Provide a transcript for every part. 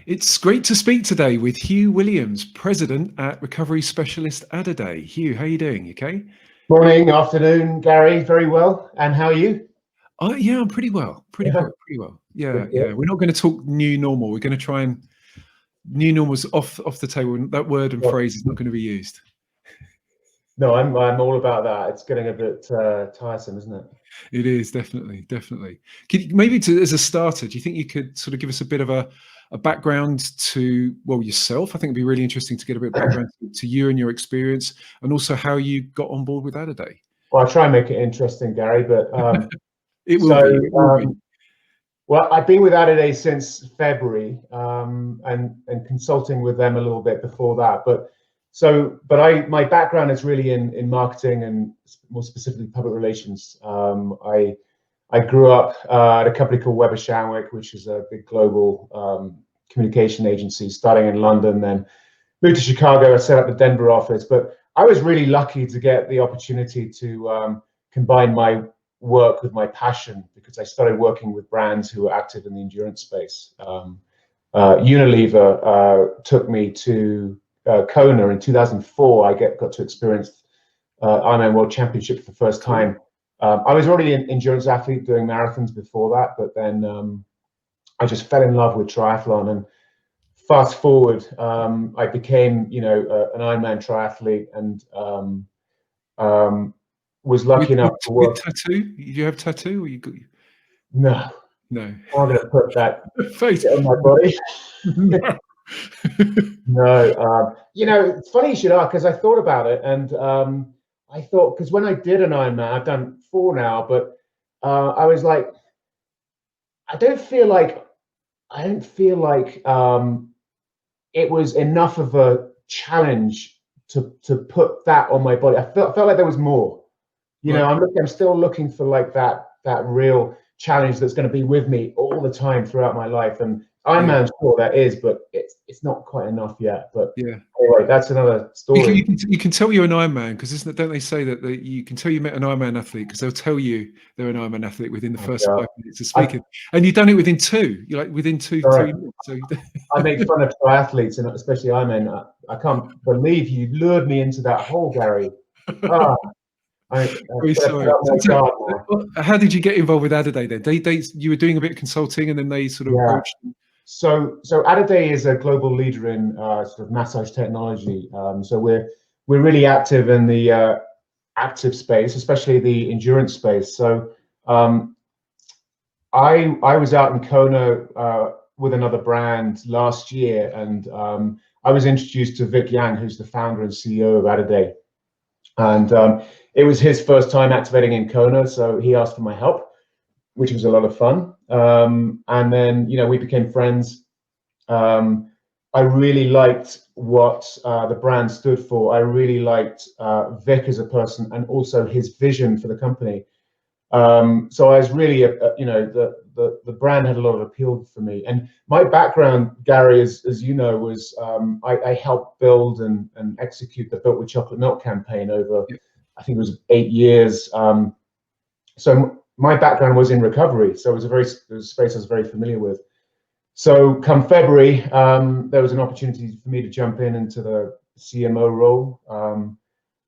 It's great to speak today with Hugh Williams, President at Recovery Specialist Addaday. Hugh, how are you doing? Okay? Morning, afternoon, Gary. Very well. And how are you? Oh, yeah, I'm pretty well. Pretty well. Yeah. We're not going to talk new normal. We're going to try and new normal's off the table. That word and phrase is not going to be used. No, I'm all about that. It's getting a bit tiresome, isn't it? It is, definitely. Maybe as a starter, do you think you could sort of give us a bit of a background to, well, yourself? I think it'd be really interesting to get a bit of background to you and your experience, and also how you got on board with Addaday. Well, I'll try and make it interesting, Gary, but it will be. Well, I've been with Addaday since February, and consulting with them a little bit before that. But my background is really in marketing and more specifically public relations. I grew up at a company called Weber Shandwick, which is a big global communication agency, starting in London, then moved to Chicago. I set up the Denver office, but I was really lucky to get the opportunity to combine my work with my passion, because I started working with brands who were active in the endurance space. Unilever took me to Kona in 2004. I got to experience IRONMAN World Championship for the first time. I was already an endurance athlete doing marathons before that, but then I just fell in love with triathlon. And fast forward, I became, an Ironman triathlete, and was lucky enough to work. With tattoo? Do you have tattoo? Or you got... No. I'm going to put that face on my body. No. It's funny you should ask, because I thought about it, and I thought, because when I did an Ironman, I've done 4 now, but I was like, I don't feel like it was enough of a challenge to put that on my body. I felt like there was more. I'm still looking for like that real challenge that's going to be with me all the time throughout my life. And Ironman's sure that is, but it's not quite enough yet. But anyway, that's another story. You can tell you're an Ironman, because don't they say that you can tell you met an Ironman athlete, because they'll tell you they're an Ironman athlete within the first 5 minutes of speaking, and you've done it within 2. You're like within 3 minutes. So I make fun of triathletes, and especially Ironman. I can't believe you lured me into that hole, Gary. Very sorry. How did you get involved with Addaday then? You were doing a bit of consulting, and then they sort of approached you. So Addaday is a global leader in sort of massage technology. So we're really active in the active space, especially the endurance space. So I was out in Kona with another brand last year, and I was introduced to Vic Yang, who's the founder and CEO of Addaday. And it was his first time activating in Kona, so he asked for my help, which was a lot of fun. And then, we became friends. I really liked what the brand stood for. I really liked Vic as a person, and also his vision for the company. So I was really, the brand had a lot of appeal for me. And my background, Gary, as you know, was I helped build and execute the Built with Chocolate Milk campaign over, I think it was 8 years. So my background was in recovery, so it was a space I was very familiar with. So come February, there was an opportunity for me to jump into the CMO role.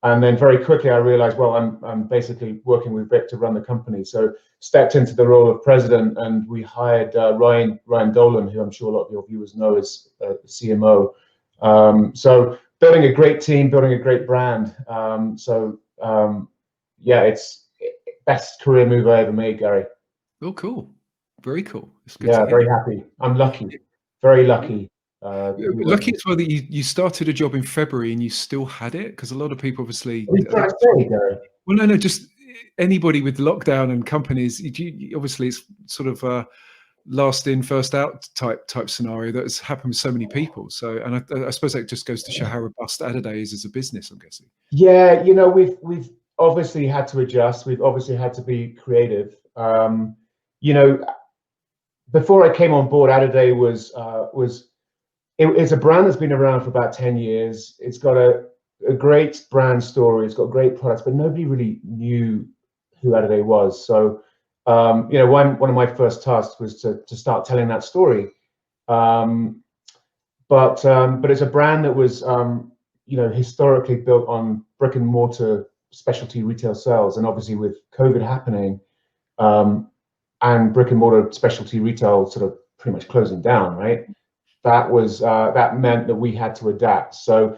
And then very quickly I realized, well, I'm basically working with Vic to run the company. So stepped into the role of president, and we hired Ryan Dolan, who I'm sure a lot of your viewers know as CMO. So building a great team, building a great brand. It's best career move I ever made, Gary. Oh, cool. Very cool. Very happy. I'm lucky, very lucky. Lucky as well that you started a job in February and you still had it, because a lot of people obviously. What are you trying to say, Gary? Well, no, just anybody with lockdown and companies. Obviously, it's sort of last in, first out type scenario that has happened with so many people. So, and I suppose that just goes to show how robust Addaday is as a business, I'm guessing. Yeah, we've obviously had to adjust. We've obviously had to be creative. Before I came on board, Addaday it's a brand that's been around for about 10 years. It's got a great brand story. It's got great products, but nobody really knew who Addaday was. So, one of my first tasks was to start telling that story. but it's a brand that was historically built on brick and mortar specialty retail sales, and obviously with COVID happening, and brick and mortar specialty retail sort of pretty much closing down, right? That meant that we had to adapt. So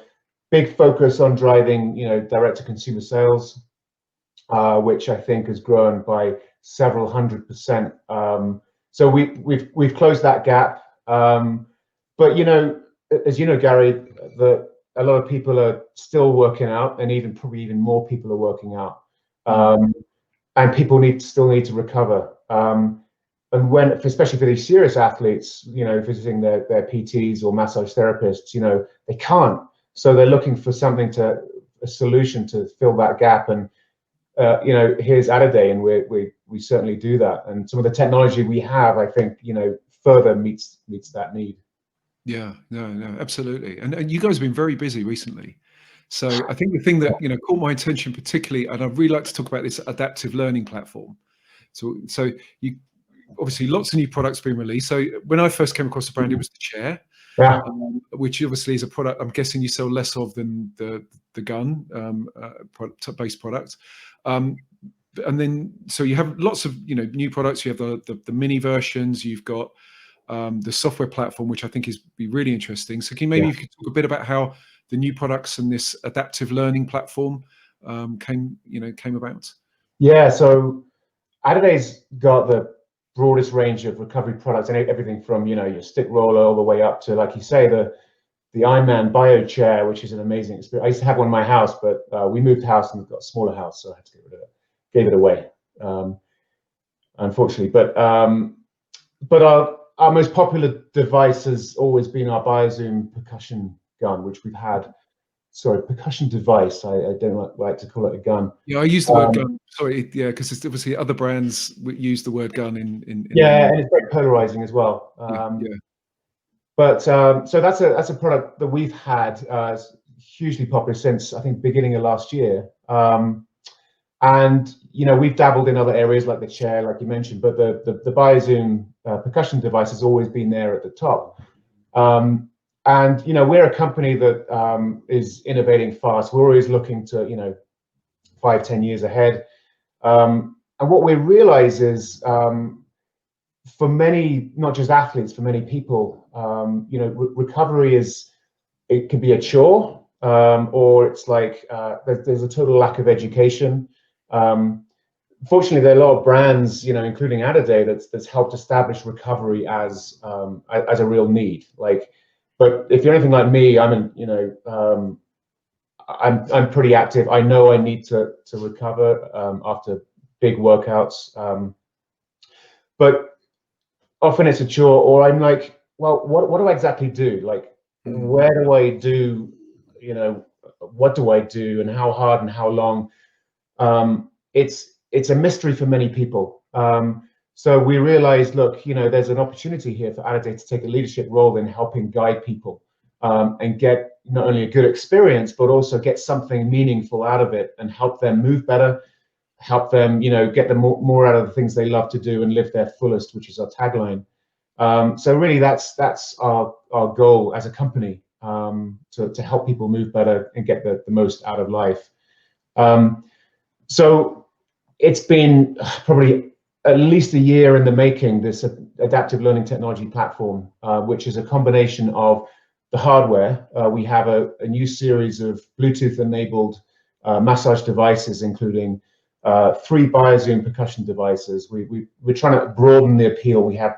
big focus on driving, direct to consumer sales, which I think has grown by several 100%. So we've closed that gap. But as you know, Gary, a lot of people are still working out, and probably even more people are working out, and people still need to recover. And especially for these serious athletes, visiting their PTs or massage therapists, they can't. So they're looking for a solution to fill that gap. And here's Addaday, and we certainly do that. And some of the technology we have, I think, further meets that need. Yeah, no, absolutely. And you guys have been very busy recently. So I think the thing that caught my attention particularly, and I'd really like to talk about this adaptive learning platform. So you obviously lots of new products being released. So when I first came across the brand, it was the chair, which obviously is a product I'm guessing you sell less of than the gun based product. And then so you have lots of new products. You have the mini versions. You've got the software platform, which I think be really interesting. So can you could talk a bit about how the new products and this adaptive learning platform came about? Yeah, so Addaday's got the broadest range of recovery products, and everything from your stick roller all the way up to, like you say, the IRONMAN bio chair, which is an amazing experience. I used to have one in my house, but we moved house and got a smaller house, so I had to get rid of it. Gave it away, unfortunately. But our most popular device has always been our BioZoom percussion gun, which we've had. Sorry, percussion device. I don't like to call it a gun. Yeah, I use the word gun. Sorry, yeah, because it's obviously other brands use the word gun in and it's very polarizing as well. But so that's a product that we've had hugely popular since I think beginning of last year. And we've dabbled in other areas like the chair, like you mentioned, but the BioZoom percussion device has always been there at the top. And we're a company that is innovating fast. We're always looking to 5-10 years ahead. And what we realize is, for many, not just athletes, for many people, recovery it can be a chore, or it's like there's a total lack of education. Fortunately, there are a lot of brands, including Addaday, that's helped establish recovery as a real need. But if you're anything like me, I'm pretty active. I know I need to recover after big workouts, but often it's a chore, or I'm like, well, what do I exactly do? Where do I do? What do I do, and how hard and how long? It's a mystery for many people. So we realized, look, there's an opportunity here for Addaday to take a leadership role in helping guide people and get not only a good experience, but also get something meaningful out of it and help them move better, help them, get them more out of the things they love to do and live their fullest, which is our tagline. So really, that's our goal as a company, to help people move better and get the most out of life. So it's been probably at least a year in the making, this adaptive learning technology platform, which is a combination of the hardware. We have a new series of Bluetooth-enabled massage devices, including 3 BioZoom percussion devices. We're trying to broaden the appeal. We have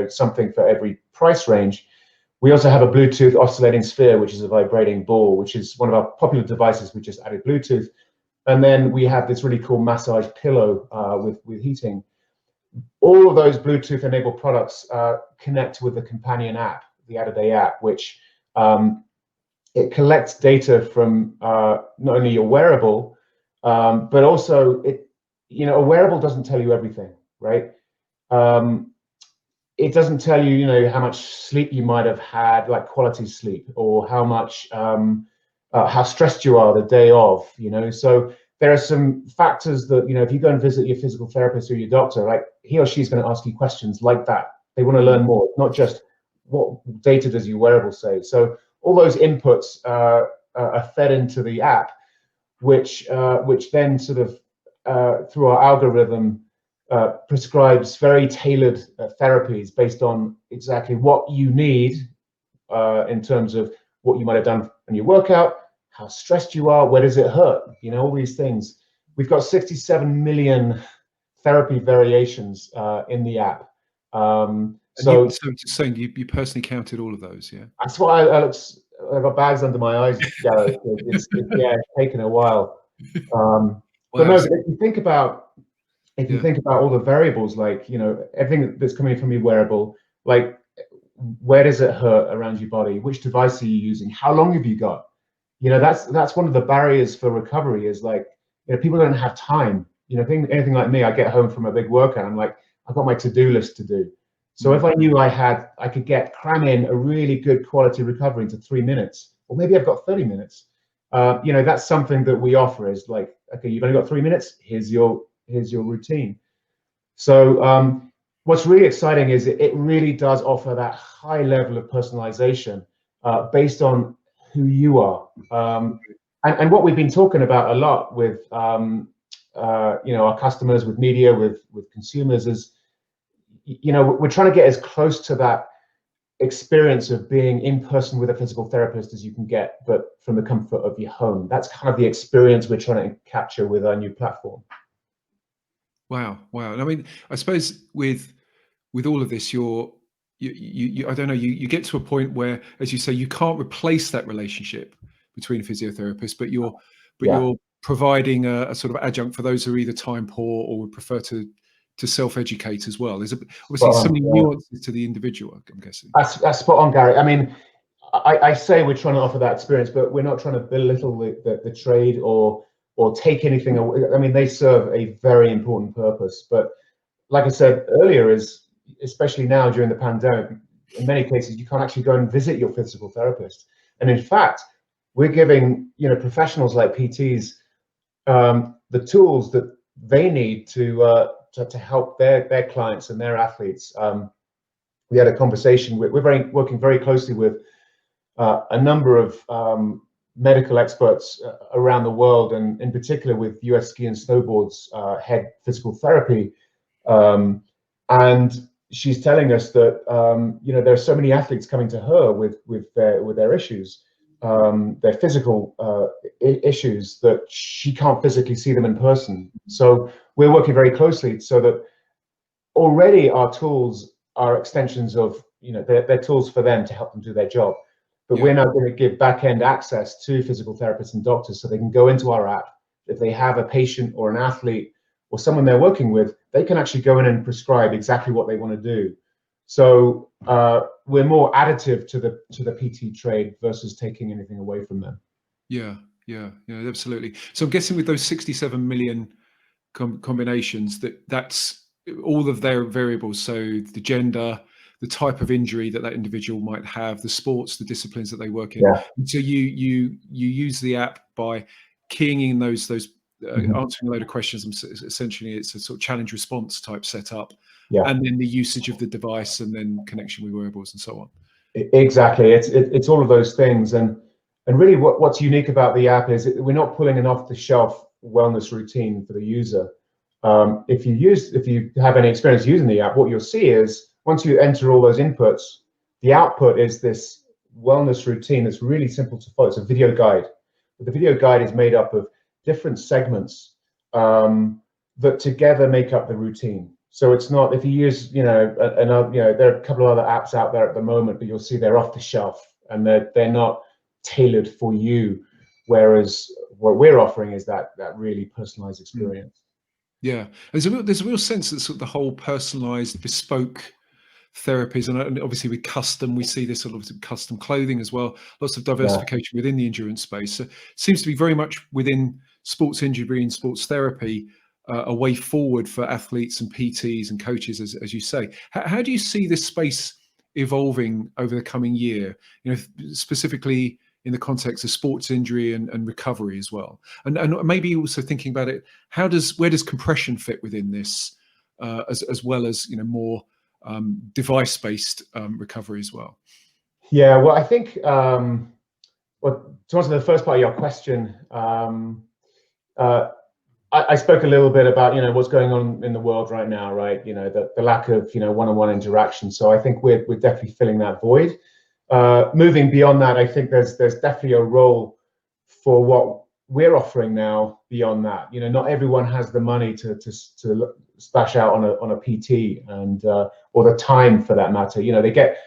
something for every price range. We also have a Bluetooth oscillating sphere, which is a vibrating ball, which is one of our popular devices. We just added Bluetooth. And then we have this really cool massage pillow with heating. All of those Bluetooth-enabled products connect with the companion app, the Addaday app, which it collects data from not only your wearable, but also a wearable doesn't tell you everything, right? It doesn't tell you, how much sleep you might have had, like quality sleep, or how much, how stressed you are the day of, So there are some factors that, if you go and visit your physical therapist or your doctor, like he or she's going to ask you questions like that. They want to learn more, not just what data does your wearable say? So all those inputs are fed into the app, which then sort of through our algorithm prescribes very tailored therapies based on exactly what you need in terms of what you might have done in your workout, how stressed you are, where does it hurt, all these things. We've got 67 million therapy variations in the app. So just saying you personally counted all of those, yeah? That's why I've got bags under my eyes, Gareth. It's taken a while. Wow. But no, if you think about all the variables, like everything that's coming from your wearable, like where does it hurt around your body, which device are you using, how long have you got, that's one of the barriers for recovery, is like people don't have time. Anything like me, I get home from a big workout, I'm like, I've got my to-do list to do. So if I knew I could cram in a really good quality recovery into 3 minutes, or maybe I've got 30 minutes, that's something that we offer, is like, okay, you've only got 3 minutes, here's your routine. So what's really exciting is it really does offer that high level of personalization based on who you are. And what we've been talking about a lot with our customers, with media, with consumers, is we're trying to get as close to that experience of being in person with a physical therapist as you can get, but from the comfort of your home. That's kind of the experience we're trying to capture with our new platform. Wow. And I mean, I suppose with all of this, you I don't know, you get to a point where, as you say, you can't replace that relationship between a physiotherapist, but you're providing a sort of adjunct for those who are either time poor or would prefer to self-educate as well. There's obviously so many nuances to the individual, I'm guessing. That's spot on, Gary. I mean, I say we're trying to offer that experience, but we're not trying to belittle the trade or take anything away. I mean, they serve a very important purpose. But like I said earlier, especially now during the pandemic, in many cases, you can't actually go and visit your physical therapist. And in fact, we're giving professionals like PTs the tools that they need to help their clients and their athletes. We had a conversation. We're working very closely with a number of medical experts around the world, and in particular with US Ski and Snowboard's head physical therapy. And she's telling us that there are so many athletes coming to her with their issues, their physical issues, that she can't physically see them in person. So we're working very closely so that already our tools are extensions of they're tools for them to help them do their job. But we're now going to give back-end access to physical therapists and doctors so they can go into our app. If they have a patient or an athlete or someone they're working with, they can actually go in and prescribe exactly what they want to do. So we're more additive to the PT trade versus taking anything away from them. Yeah, absolutely. So I'm guessing with those 67 million combinations, that's all of their variables. So the gender, the type of injury that individual might have, the sports, the disciplines that they work in. Yeah. And so you use the app by keying in those answering a load of questions. Essentially, it's a sort of challenge response type setup, and then the usage of the device, and then connection with wearables and so on. Exactly, it's all of those things, and really what's unique about the app is we're not pulling an off-the-shelf wellness routine for the user. If you have any experience using the app, what you'll see is once you enter all those inputs, the output is this wellness routine that's really simple to follow. It's a video guide. But the video guide is made up of different segments that together make up the routine. So it's not, if you use, there are a couple of other apps out there at the moment, but you'll see they're off the shelf and they're not tailored for you. Whereas what we're offering is that really personalized experience. Yeah, there's a real sense that sort of the whole personalized, bespoke therapies, and obviously with custom, we see this sort of custom clothing as well. Lots of diversification within the endurance space. So it seems to be very much within sports injury and sports therapy, a way forward for athletes and PTs and coaches, as you say. How do you see this space evolving over the coming year? Specifically in the context of sports injury and recovery as well, and maybe also thinking about it, where does compression fit within this, as well as more device-based recovery as well? Yeah, well, I think, well, to answer the first part of your question, I spoke a little bit about, what's going on in the world right now, right? The lack of, one-on-one interaction. So I think we're definitely filling that void. Moving beyond that, I think there's definitely a role for what we're offering now beyond that. Not everyone has the money to splash out on a PT and or the time for that matter. They get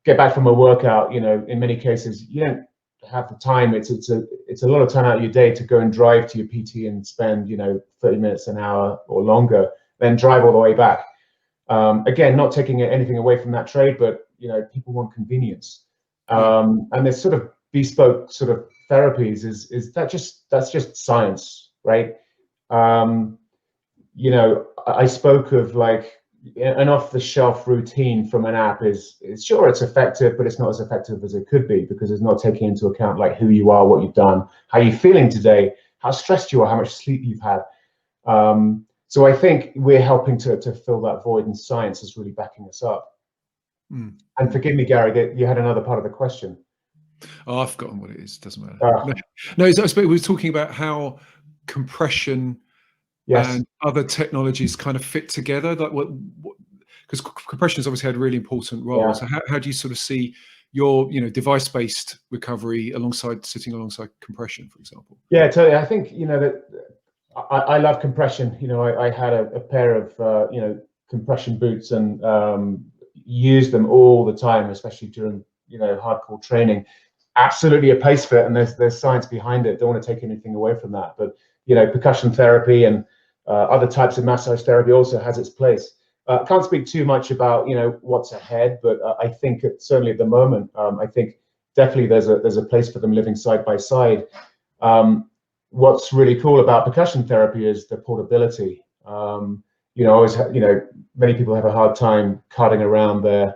back from a workout. In many cases, you don't have the time. It's a lot of time out of your day to go and drive to your PT and spend 30 minutes, an hour or longer, then drive all the way back. Again, not taking anything away from that trade, but people want convenience. And this sort of bespoke sort of therapies that's just science, right? I spoke of like an off-the-shelf routine from an app is sure it's effective, but it's not as effective as it could be because it's not taking into account like who you are, what you've done, how you're feeling today, how stressed you are, how much sleep you've had. So I think we're helping to fill that void, and science is really backing us up. And forgive me, Gary, that you had another part of the question. Oh, I've forgotten what it is. Doesn't matter. No, I suppose we were talking about how compression and other technologies kind of fit together. Like because compression has obviously had a really important role. So how do you sort of see your device-based recovery sitting alongside compression, for example? Yeah, totally. I think that I love compression. I had a pair of compression boots and used them all the time, especially during hardcore training. Absolutely a place for it, and there's science behind it. Don't want to take anything away from that, but percussion therapy and other types of massage therapy also has its place. Can't speak too much about what's ahead, but I think certainly at the moment, I think definitely there's a place for them living side by side. What's really cool about percussion therapy is the portability. Many people have a hard time carting around their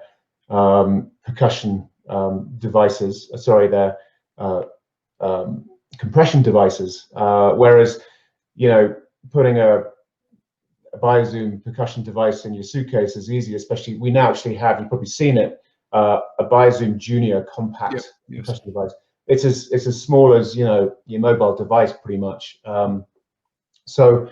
percussion devices. Their compression devices. Whereas, putting a BioZoom percussion device in your suitcase is easy. Especially, we now actually have, you've probably seen it, a BioZoom Junior compact percussion device. It's as small as your mobile device, pretty much. So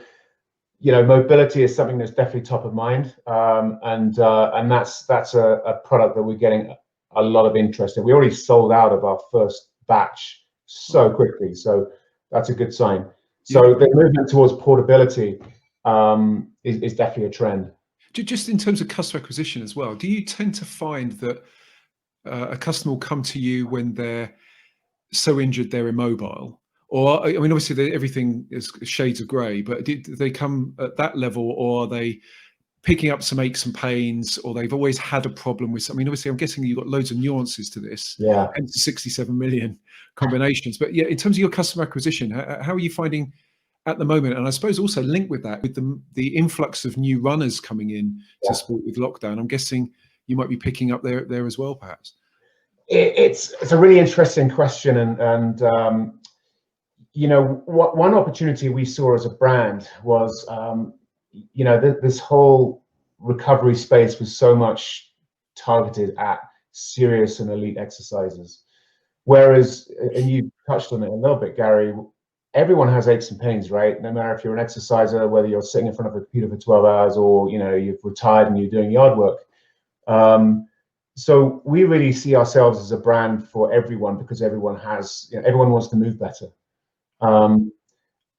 mobility is something that's definitely top of mind, and that's a product that we're getting a lot of interest in. We already sold out of our first batch so quickly, so that's a good sign. So the movement towards portability is definitely a trend. Just in terms of customer acquisition as well, do you tend to find that a customer will come to you when they're so injured they're immobile? Or, I mean, obviously everything is shades of grey, but do they come at that level, or are they picking up some aches and pains, or they've always had a problem with something? I mean, obviously I'm guessing you've got loads of nuances to this, and 67 million combinations. But in terms of your customer acquisition, how are you finding at the moment? And I suppose also linked with that, with the influx of new runners coming in to support with lockdown, I'm guessing you might be picking up there as well, perhaps. It's a really interesting question, and one opportunity we saw as a brand was this whole recovery space was so much targeted at serious and elite exercises, whereas, and you touched on it a little bit, Gary, everyone has aches and pains, right? No matter if you're an exerciser, whether you're sitting in front of a computer for 12 hours or you've retired and you're doing yard work. So we really see ourselves as a brand for everyone, because everyone has, everyone wants to move better.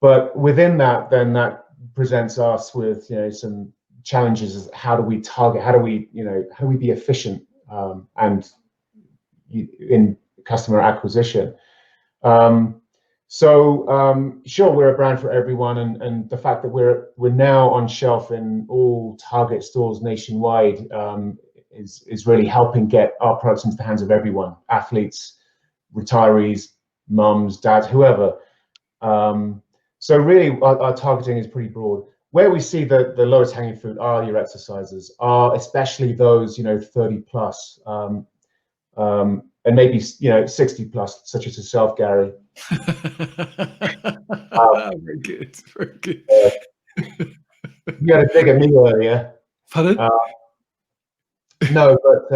But within that, then that presents us with some challenges. How do we target? How do we be efficient and in customer acquisition? Sure, we're a brand for everyone, and the fact that we're now on shelf in all Target stores nationwide is really helping get our products into the hands of everyone: athletes, retirees, mums, dads, whoever. So really, our targeting is pretty broad. Where we see the lowest hanging fruit are your exercises, especially those 30 plus, and maybe 60 plus, such as yourself, Gary. Very good, very good. You had a dig at me earlier. Pardon? No, but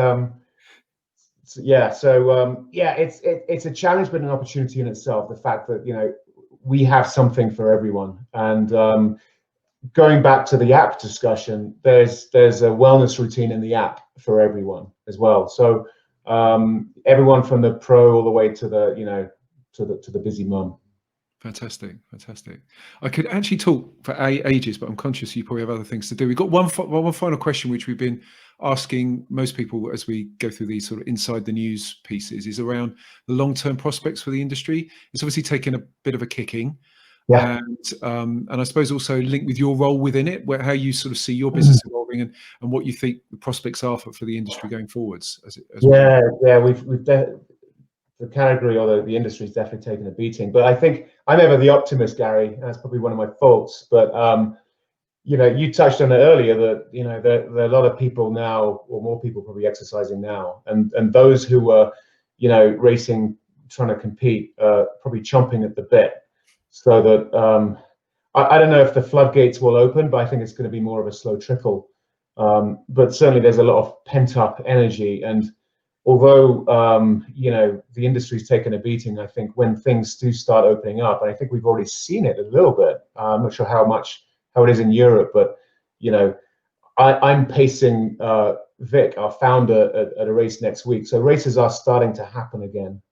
it's a challenge, but an opportunity in itself. The fact that, you know, we have something for everyone. And going back to the app discussion, there's a wellness routine in the app for everyone as well. So everyone from the pro all the way to the, you know, to the busy mum. Fantastic, fantastic. I could actually talk for ages, but I'm conscious you probably have other things to do. We've got one final question, which we've been asking most people as we go through these sort of inside the news pieces, is around the long-term prospects for the industry. It's obviously taken a bit of a kicking. Yeah. And I suppose also linked with your role within it, how you sort of see your business evolving and what you think the prospects are for the industry going forwards. The category or the industry is definitely taking a beating, but I think I'm ever the optimist, Gary. That's probably one of my faults. But you know, you touched on it earlier that, you know, there are a lot of people now, or more people probably exercising now, and those who were, you know, racing, trying to compete, probably chomping at the bit. So that I don't know if the floodgates will open, but I think it's going to be more of a slow trickle. But certainly there's a lot of pent up energy, and although you know, the industry's taken a beating, I think when things do start opening up, and I think we've already seen it a little bit. I'm not sure how it is in Europe, but you know, I'm pacing Vic, our founder, at a race next week. So races are starting to happen again.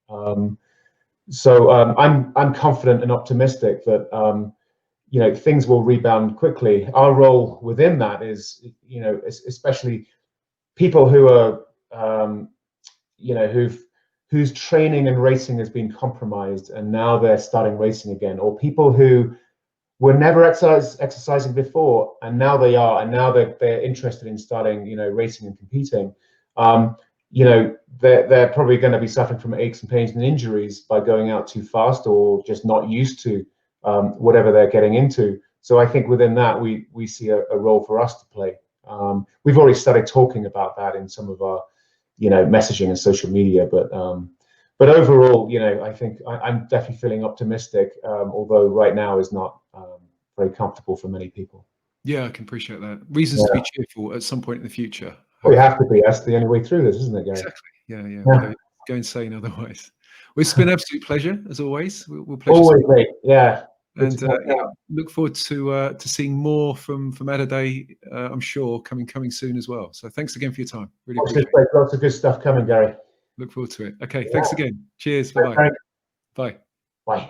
So I'm confident and optimistic that you know, things will rebound quickly. Our role within that is, you know, especially people who are you know, whose training and racing has been compromised and now they're starting racing again, or people who were never exercising before and now they are, and now they're interested in starting, you know, racing and competing. You know, they're probably going to be suffering from aches and pains and injuries by going out too fast or just not used to whatever they're getting into. So I think within that we see a role for us to play. We've already started talking about that in some of our, you know, messaging and social media, but overall, you know, I think I'm definitely feeling optimistic, although right now is not very comfortable for many people. Yeah, I can appreciate that. Reasons to be cheerful at some point in the future. We have to be. That's the only way through this, isn't it, Gary? Exactly. Yeah. Go insane otherwise. Well, it's been an absolute pleasure as always. We'll pleasure. Always, mate. Yeah. And look forward to seeing more from Addaday, I'm sure, coming soon as well. So thanks again for your time. Really appreciate it. Lots of good stuff coming, Gary. Look forward to it. Okay, thanks again. Cheers. Bye-bye. Bye. Bye.